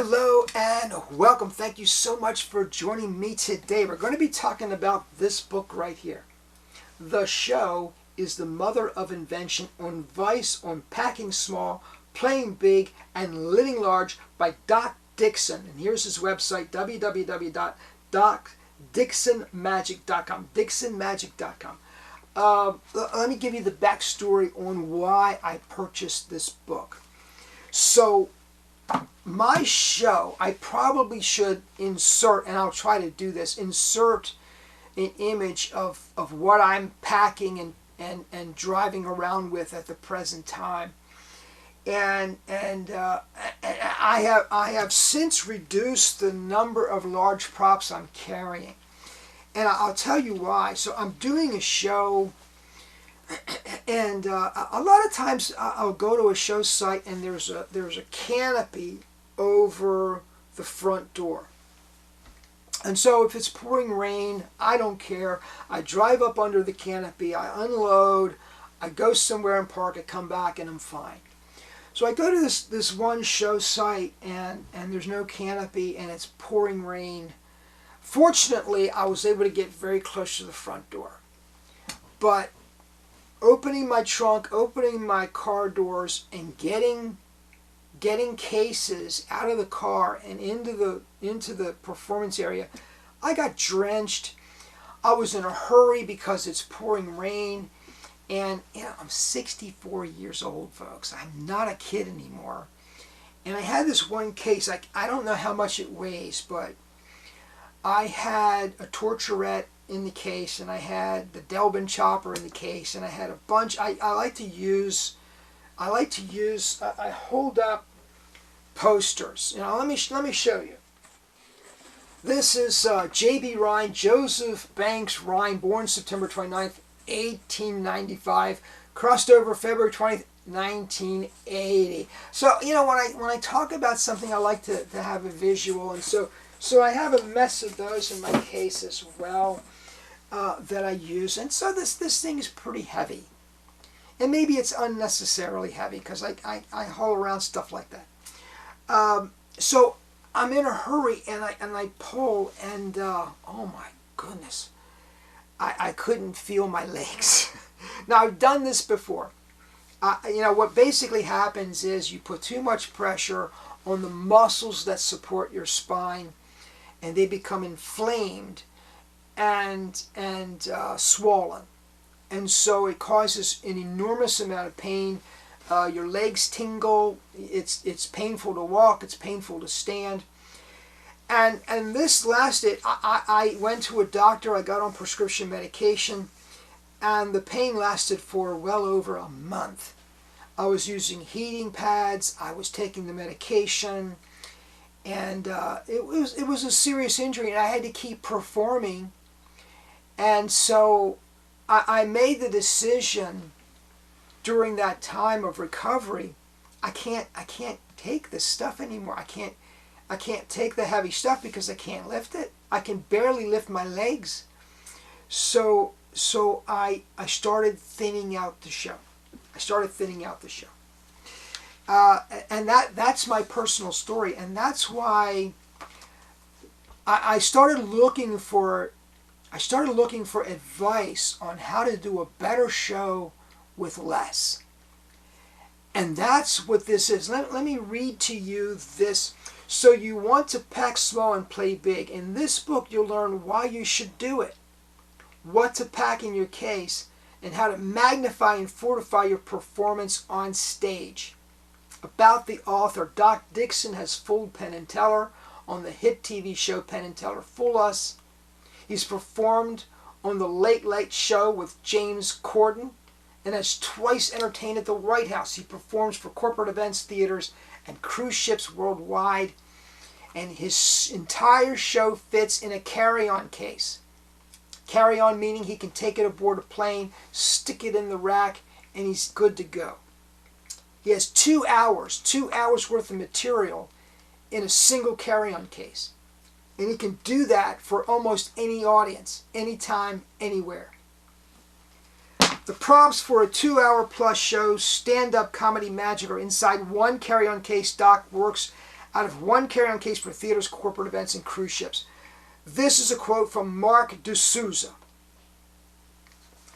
Hello and welcome. Thank you so much for joining me today. We're going to be talking about this book right here. The show is the mother of invention, on advice on packing small, playing big, and living large by Dixon. And here's his website, www.dixonmagic.com. Dixonmagic.com. Let me give you the backstory on why I purchased this book. So, my show, I probably should insert, and I'll try to do this, insert an image of what I'm packing and driving around with at the present time. And I have since reduced the number of large props I'm carrying. And I'll tell you why. So I'm doing a show, and a lot of times I'll go to a show site and there's a canopy over the front door. And so if it's pouring rain, I don't care. I drive up under the canopy, I unload, I go somewhere and park, I come back, and I'm fine. So I go to this one show site, and there's no canopy, and it's pouring rain. Fortunately, I was able to get very close to the front door. But opening my trunk, opening my car doors, and getting cases out of the car and into the performance area, I got drenched. I was in a hurry because it's pouring rain, and I'm 64 years old, folks. I'm not a kid anymore. And I had this one case. I don't know how much it weighs, but I had a torturette in the case, and I had the Dellman chopper in the case, and I had a bunch. I hold up posters. Let me show you. This is J.B. Rhine, Joseph Banks Rhine, born September 29th, 1895, crossed over February 20th, 1980. So, when I talk about something, I like to have a visual, and so I have a mess of those in my case as well that I use. And so this thing is pretty heavy. And maybe it's unnecessarily heavy because I haul around stuff like that. So I'm in a hurry, and I pull, and oh my goodness, I couldn't feel my legs. Now, I've done this before. What basically happens is you put too much pressure on the muscles that support your spine, and they become inflamed and swollen. And so it causes an enormous amount of pain. Your legs tingle. It's painful to walk. It's painful to stand. And this lasted. I went to a doctor. I got on prescription medication, and the pain lasted for well over a month. I was using heating pads. I was taking the medication, and it was a serious injury, and I had to keep performing. And so I made the decision during that time of recovery. I can't take this stuff anymore. I can't take the heavy stuff because I can't lift it. I can barely lift my legs. So I started thinning out the show. And that's my personal story, and that's why I started looking for advice on how to do a better show with less. And that's what this is. Let me read to you this. So you want to pack small and play big. In this book, you'll learn why you should do it, what to pack in your case, and how to magnify and fortify your performance on stage. About the author, Doc Dixon has fooled Penn and Teller on the hit TV show Penn and Teller Fool Us. He's performed on the Late Late Show with James Corden, and has twice entertained at the White House. He performs for corporate events, theaters, and cruise ships worldwide. And his entire show fits in a carry-on case. Carry-on meaning he can take it aboard a plane, stick it in the rack, and he's good to go. He has 2 hours worth of material in a single carry-on case. And he can do that for almost any audience, anytime, anywhere. The prompts for a 2-hour plus show, stand-up comedy magic, are inside one carry-on case. Doc works out of one carry-on case for theaters, corporate events, and cruise ships. This is a quote from Mark de Souza.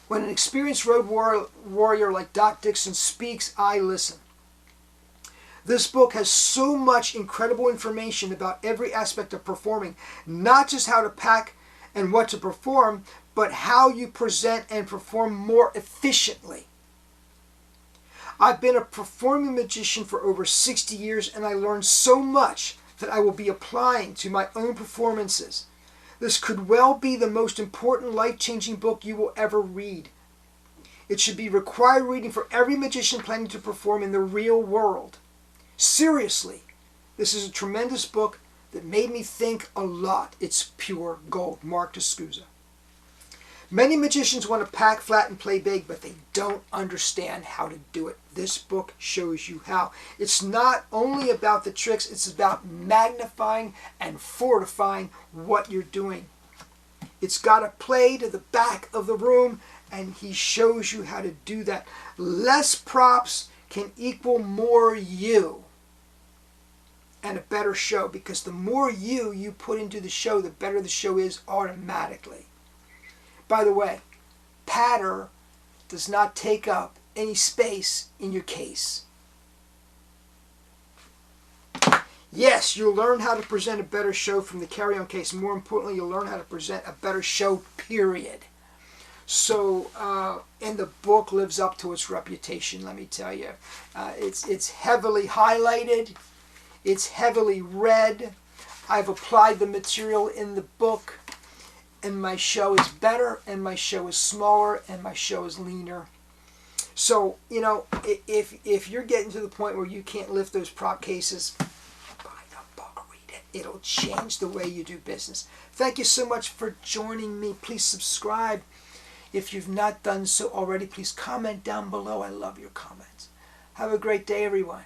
When an experienced road warrior like Doc Dixon speaks, I listen. This book has so much incredible information about every aspect of performing, not just how to pack and what to perform, but how you present and perform more efficiently. I've been a performing magician for over 60 years, and I learned so much that I will be applying to my own performances. This could well be the most important life-changing book you will ever read. It should be required reading for every magician planning to perform in the real world. Seriously, this is a tremendous book that made me think a lot. It's pure gold. Mark de Souza. Many magicians want to pack flat and play big, but they don't understand how to do it. This book shows you how. It's not only about the tricks, it's about magnifying and fortifying what you're doing. It's got to play to the back of the room, and he shows you how to do that. Less props can equal more you and a better show, because the more you put into the show, the better the show is automatically. By the way, patter does not take up any space in your case. Yes, you'll learn how to present a better show from the carry-on case. More importantly, you'll learn how to present a better show, period. So, and the book lives up to its reputation, let me tell you. It's heavily highlighted. It's heavily read. I've applied the material in the book, and my show is better, and my show is smaller, and my show is leaner. So, you know, if you're getting to the point where you can't lift those prop cases, buy the book, read it. It'll change the way you do business. Thank you so much for joining me. Please subscribe. If you've not done so already, please comment down below. I love your comments. Have a great day, everyone.